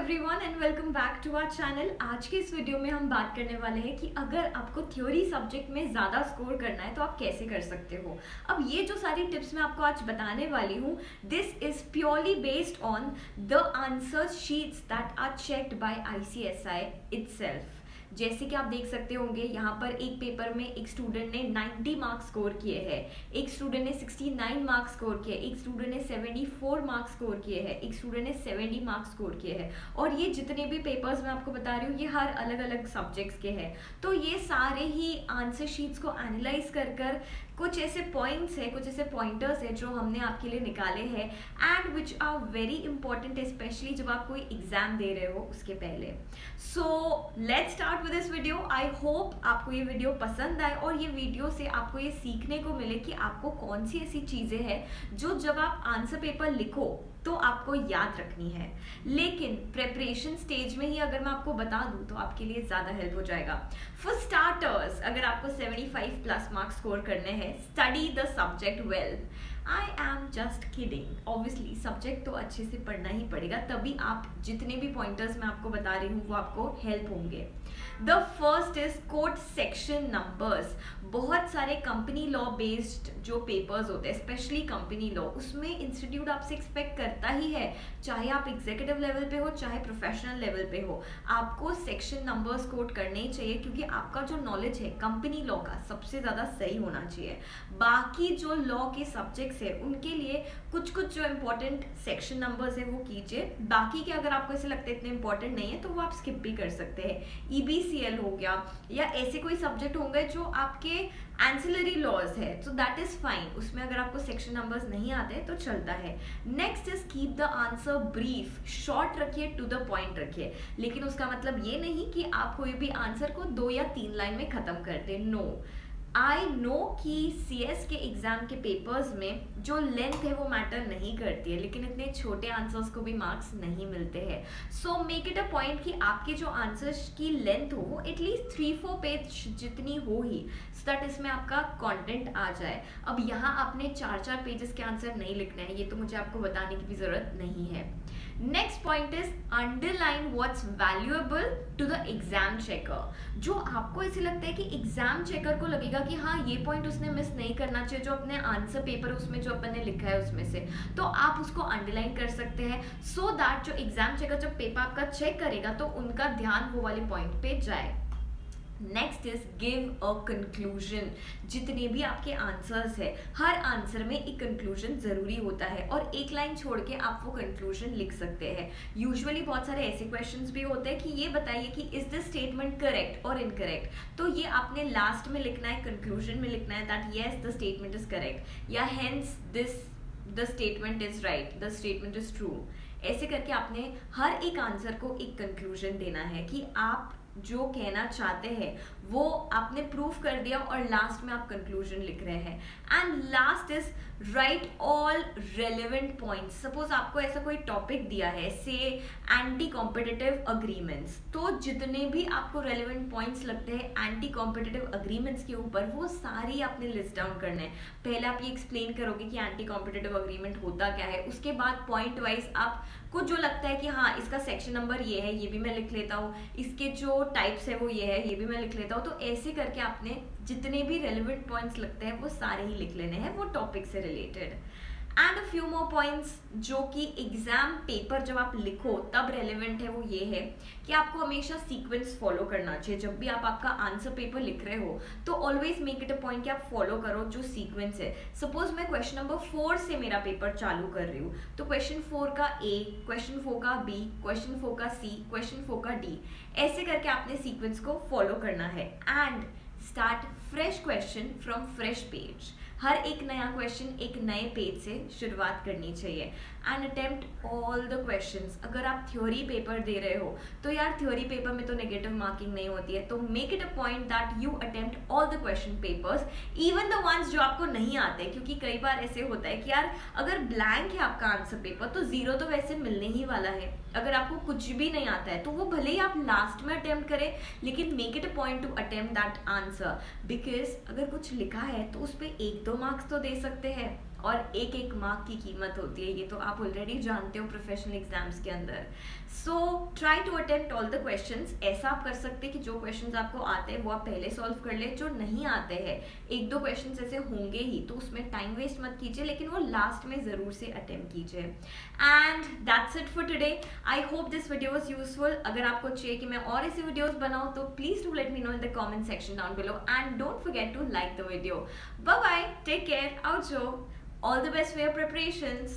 Everyone and welcome back to our channel. आज के इस वीडियो में हम बात करने वाले हैं कि अगर आपको थ्योरी सब्जेक्ट में ज़्यादा स्कोर करना है तो आप कैसे कर सकते हो। अब ये जो सारी टिप्स मैं आपको आज बताने वाली हूँ, this is purely based on the answer sheets that are checked by ICSI itself. जैसे कि आप देख सकते होंगे यहाँ पर एक पेपर में एक स्टूडेंट ने 90 मार्क्स स्कोर किए हैं, एक स्टूडेंट ने 69 मार्क्स स्कोर किए, एक स्टूडेंट ने 74 मार्क्स स्कोर किए हैं, एक स्टूडेंट ने 70 मार्क्स स्कोर किए हैं। और ये जितने भी पेपर्स मैं आपको बता रही हूँ ये हर अलग अलग सब्जेक्ट्स के हैं। तो ये सारे ही आंसर शीट्स को एनालाइज कर कर कुछ ऐसे पॉइंट्स है, कुछ ऐसे पॉइंटर्स है जो हमने आपके लिए निकाले हैं and which are very important, specially जब आप कोई एग्जाम दे रहे हो उसके पहले। So let's start with this video. I hope आपको ये वीडियो पसंद आए और ये वीडियो से आपको ये सीखने को मिले कि आपको कौन सी ऐसी चीजें हैं जो जब आप आंसर पेपर लिखो तो आपको याद रखनी है, लेकिन प्रेपरेशन स्टेज में ही अगर मैं आपको बता दूं तो आपके लिए ज़्यादा हेल्प हो जाएगा। फॉर स्टार्टर्स, अगर आपको 75 प्लस मार्क्स स्कोर करने हैं, study the subject well. I am just kidding, obviously subject तो अच्छे से पढ़ना ही पड़ेगा, तभी आप जितने भी पॉइंटर्स मैं आपको बता रही हूँ वो आपको हेल्प होंगे। The first is code section numbers. बहुत सारे कंपनी लॉ बेस्ड जो पेपर्स होते हैं, स्पेशली कंपनी लॉ, उसमें इंस्टीट्यूट आपसे एक्सपेक्ट करता ही है, चाहे आप एग्जीक्यूटिव लेवल पे हो चाहे प्रोफेशनल लेवल पे हो, आपको सेक्शन नंबर्स कोड करने ही चाहिए, क्योंकि आपका जो नॉलेज है कंपनी लॉ का सबसे ज़्यादा सही होना चाहिए। बाकी जो लॉ के सब्जेक्ट्स है उनके लिए कुछ कुछ जो इंपॉर्टेंट सेक्शन नंबर्स है वो कीजिए, बाकी के अगर आपको ऐसे लगता है इतने इंपॉर्टेंट नहीं है तो वो आप स्किप भी कर सकते हैं। EBCL हो गया या ऐसे कोई सब्जेक्ट होंगे जो आपके एंसिलरी लॉज है, तो दैट इज फाइन, उसमें अगर आपको सेक्शन नंबर्स नहीं आते तो चलता है। Next is keep the answer brief, short रखिए, टू द पॉइंट रखिए, लेकिन उसका मतलब ये नहीं कि आप कोई भी आंसर को 2 या 3 लाइन में खत्म कर दे। नो, आई नो कि CS के एग्जाम के पेपर्स में जो लेंथ है वो मैटर नहीं करती है, लेकिन इतने छोटे आंसर्स को भी मार्क्स नहीं मिलते हैं। So make it a point कि आपके जो आंसर्स की लेंथ हो वो एटलीस्ट 3-4 पेज जितनी हो ही, सो दैट इसमें आपका कंटेंट आ जाए। अब यहाँ आपने 4-4 पेजेस के आंसर नहीं लिखना है, ये तो मुझे आपको बताने की भी जरूरत नहीं है। Next point is underline what's valuable to the exam checker. जो आपको ऐसे लगता है कि एग्जाम चेकर को लगेगा कि हाँ ये पॉइंट उसने मिस नहीं करना चाहिए, जो अपने आंसर पेपर उसमें जो अपन ने लिखा है उसमें से, तो आप उसको अंडरलाइन कर सकते हैं, सो दैट जो एग्जाम चेकर जब पेपर आपका चेक करेगा तो उनका ध्यान वो वाले पॉइंट पे जाए। Next is give a conclusion. जितने भी आपके आंसर्स है, हर आंसर में एक कंक्लूजन जरूरी होता है और एक लाइन छोड़ के आप वो कंक्लूजन लिख सकते हैं। यूजुअली बहुत सारे ऐसे क्वेश्चंस भी होते हैं कि ये बताइए कि इज दिस स्टेटमेंट करेक्ट और इनकरेक्ट, तो ये आपने लास्ट में लिखना है, कंक्लूजन में लिखना है that yes the statement is correct या hence this the statement is right, the statement is true. ऐसे करके आपने हर एक आंसर को एक कंक्लूजन देना है कि आप जो कहना चाहते हैं वो आपने प्रूफ कर दिया और लास्ट में आप कंक्लूजन लिख रहे हैं। And last is right all relevant points. Suppose आपको ऐसा कोई टॉपिक दिया है, से एंटी कॉम्पिटिटिव अग्रीमेंट्स, तो जितने भी आपको रेलेवेंट पॉइंट्स लगते हैं एंटी कॉम्पिटिटिव अग्रीमेंट्स के ऊपर, वो सारी आपने लिस्ट डाउन करना है। पहले आप ये एक्सप्लेन करोगे कि एंटी कॉम्पिटिटिव अग्रीमेंट होता क्या है, उसके बाद पॉइंट वाइज आपको जो लगता है कि हाँ इसका सेक्शन नंबर ये है, ये भी मैं लिख लेता हूँ, इसके जो टाइप्स है वो ये है, ये भी मैं लिख लेता हूँ। तो ऐसे करके आपने जितने भी रेलेवेंट पॉइंट्स लगते हैं वो सारे ही लिख लेने हैं वो टॉपिक से related. And a few more points जो कि एग्जाम पेपर जब आप लिखो तब रेलेवेंट है, वो ये है कि आपको हमेशा सीक्वेंस फॉलो करना चाहिए। जब भी आप आपका आंसर पेपर लिख रहे हो तो always make it a point कि आप फॉलो करो जो सीक्वेंस है। सपोज मैं क्वेश्चन नंबर 4 से मेरा पेपर चालू कर रही हूँ, तो क्वेश्चन 4 का A, क्वेश्चन 4 का B, क्वेश्चन 4 का C, क्वेश्चन 4 का D, ऐसे करके आपने सीक्वेंस को फॉलो करना है। And start fresh question from fresh page. हर एक नया क्वेश्चन एक नए पेज से शुरुआत करनी चाहिए। And attempt all the questions. अगर आप थ्योरी पेपर दे रहे हो तो यार थ्योरी पेपर में तो नेगेटिव मार्किंग नहीं होती है, तो make it a point that you attempt all the question papers, even the ones जो आपको नहीं आते, क्योंकि कई बार ऐसे होता है कि यार अगर ब्लैंक है आपका आंसर पेपर तो 0 तो वैसे मिलने ही वाला है। अगर आपको कुछ भी नहीं आता है तो वो भले ही आप लास्ट में अटेम्प्ट करें, लेकिन make it a point two attempt that answer, because अगर कुछ लिखा है तो उस पर 1-2 मार्क्स तो दे सकते हैं। और एक एक मार्क की कीमत होती है, ये तो आप ऑलरेडी जानते हो प्रोफेशनल एग्जाम्स के अंदर। So try to attempt all the questions. ऐसा आप कर सकते हैं कि जो क्वेश्चंस आपको आते हैं वो आप पहले सॉल्व कर ले, जो नहीं आते हैं एक दो क्वेश्चंस ऐसे होंगे ही तो उसमें टाइम वेस्ट मत कीजिए, लेकिन वो लास्ट में ज़रूर से अटेम्प्ट कीजिए। And that's it for today. I hope this video was useful. अगर आपको चाहिए कि मैं और ऐसे वीडियोस बनाऊं तो please do let me know in the comment section down below and don't forget to like the video. Bye bye, take care, आउट जो, all the best for your preparations.